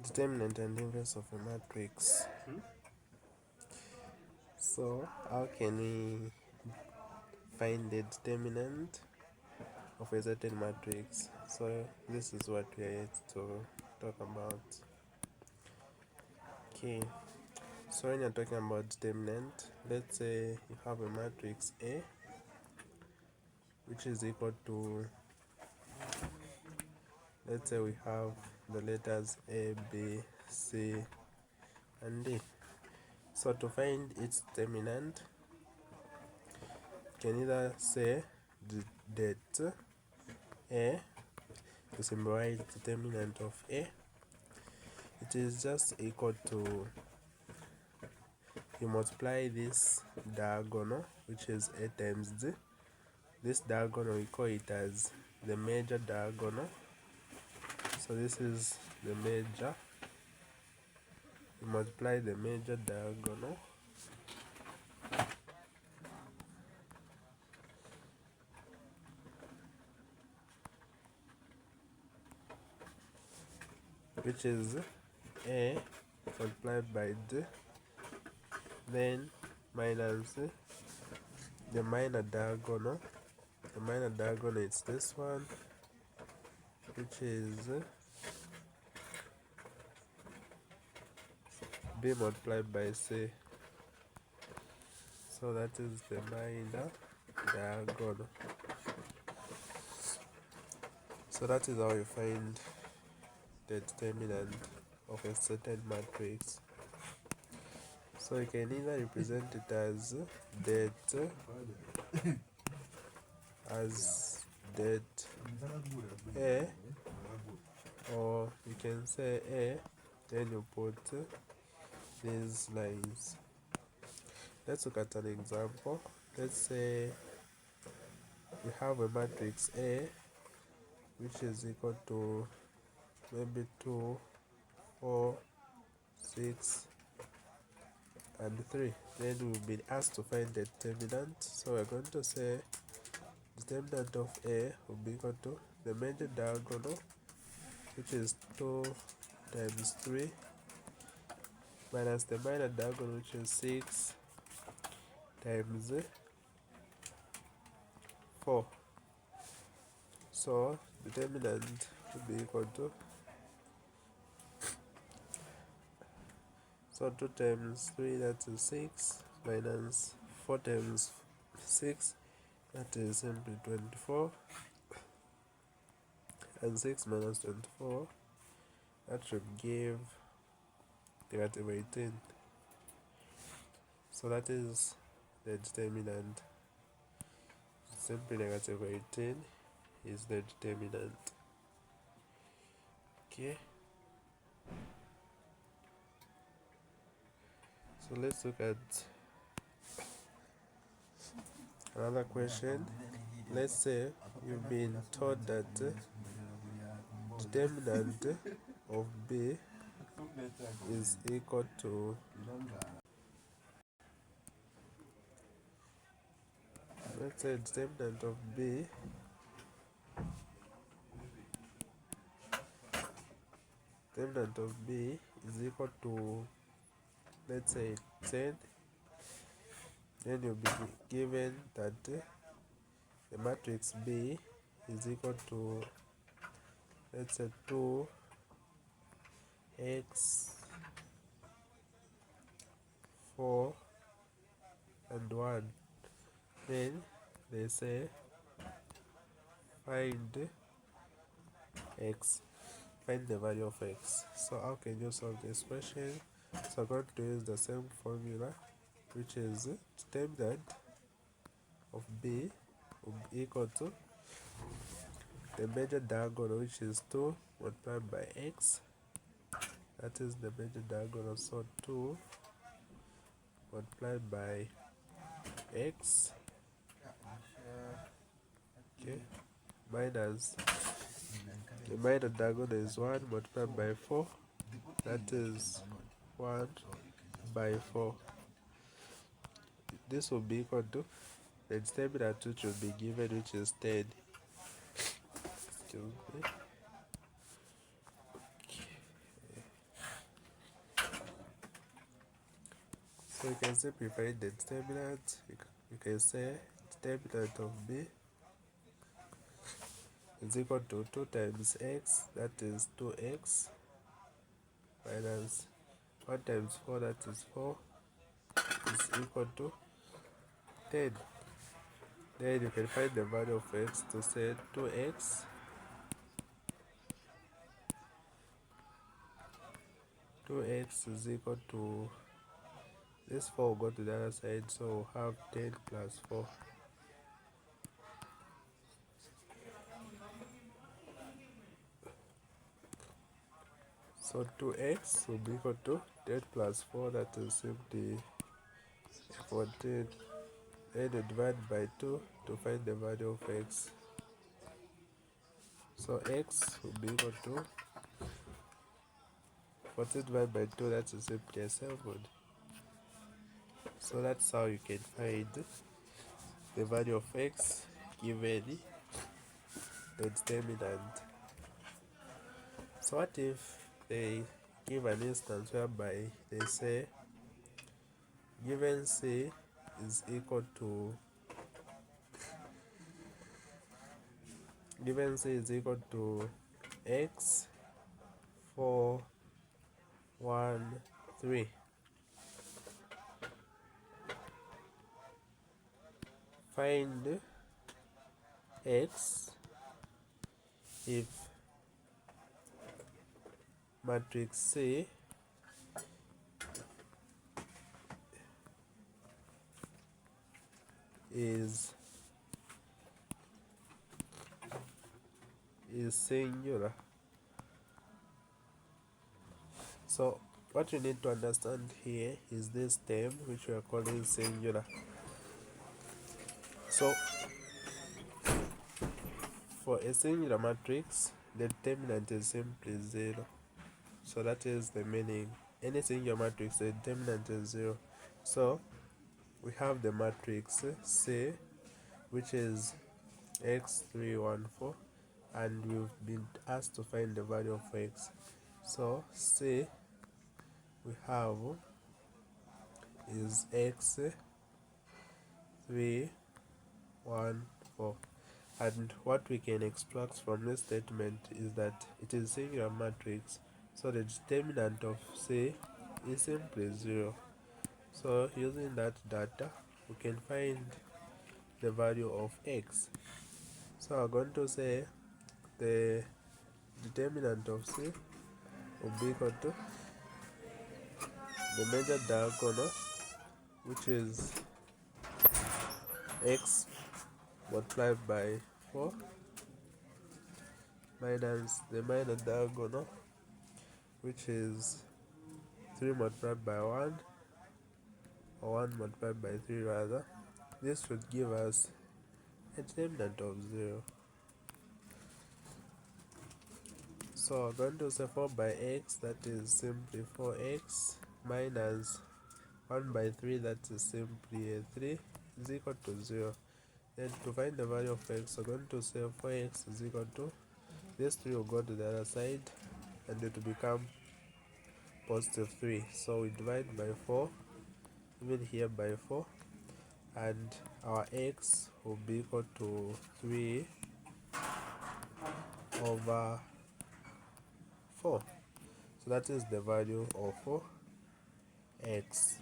Determinant and inverse of a matrix. So how can we find the determinant of a certain matrix? So this is what we are yet to talk about. Okay, so when you're talking about determinant, let's say you have a matrix A which is equal to, let's say we have the letters A, B, C and D. So to find its determinant, you can either say that A to symbolize the determinant of A, it is just equal to, you multiply this diagonal which is A times D. This diagonal we call it as the major diagonal. So this is the major. You multiply the major diagonal which is A multiplied by D, then minus the minor diagonal. The minor diagonal is this one, which is B multiplied by C. So that is the minor diagonal. So that is how you find the determinant of a certain matrix. So you can either represent it as that A, or you can say A, then you put these lines. Let's look at an example. Let's say we have a matrix A which is equal to maybe 2, 4, 6 and 3. Then we'll be asked to find the determinant. So we're going to say determinant of A will be equal to the major diagonal, which is 2 times 3, minus the minor diagonal, which is 6 times 4. So determinant will be equal to, so 2 times 3, that is 6, minus 4 times 6, that is simply 24, and 6 minus 24, that should give negative 18. So that is the determinant. Simply negative 18 is the determinant. Okay, so let's look at another question. Let's say you've been told that determinant of B is equal to, let's say determinant of B is equal to, let's say 10. Then you'll be given that the matrix B is equal to, let's say 2x 4 and 1. Then they say find x, find the value of x. So how can you solve this question? So I'm going to use the same formula, which is determinant of B will be equal to the major diagonal, which is 2 multiplied by x. That is the major diagonal, so 2 multiplied by x, okay, minus the minor diagonal is 1 multiplied by 4, that is 1 by 4. This will be equal to the determinant which will be given, which is 10. Excuse me. So you can simplify the determinant. You can say determinant of b is equal to 2 times x, that is 2x, minus 1 times 4, that is 4, is equal to 10. Then you can find the value of x to say 2x is equal to, this 4 will go to the other side, so we'll have 10 plus 4. So 2x will be equal to 10 plus 4, that is simply 14. Then you divide by 2 to find the value of x. So x will be equal to 14 divided by 2, that is simply 7. So that's how you can find the value of x given the determinant. So what if they give an instance whereby they say given c is equal to x 4 1 3. Find x if matrix C is singular. So what you need to understand here is this term which we are calling singular. So for a singular matrix, the determinant is simply 0. So that is the meaning. Any singular matrix, the determinant is 0. So we have the matrix C, which is x314, and we've been asked to find the value of x. So C we have is x314, and what we can extract from this statement is that it is a singular matrix, so the determinant of C is simply 0. So using that data, we can find the value of x. So I'm going to say the determinant of C will be equal to the major diagonal, which is x multiplied by 4, minus the minor diagonal, which is 3 multiplied by 1, or 1 multiplied by 3 rather. This should give us a determinant of 0. So I'm going to say 4 by x, that is simply 4x, minus 1 by 3, that is simply a 3, is equal to 0. Then to find the value of x, we're going to say 4x is equal to, this 3 will go to the other side and it will become positive 3. So we divide by 4, even here by 4, and our x will be equal to 3 over 4. So that is the value of x.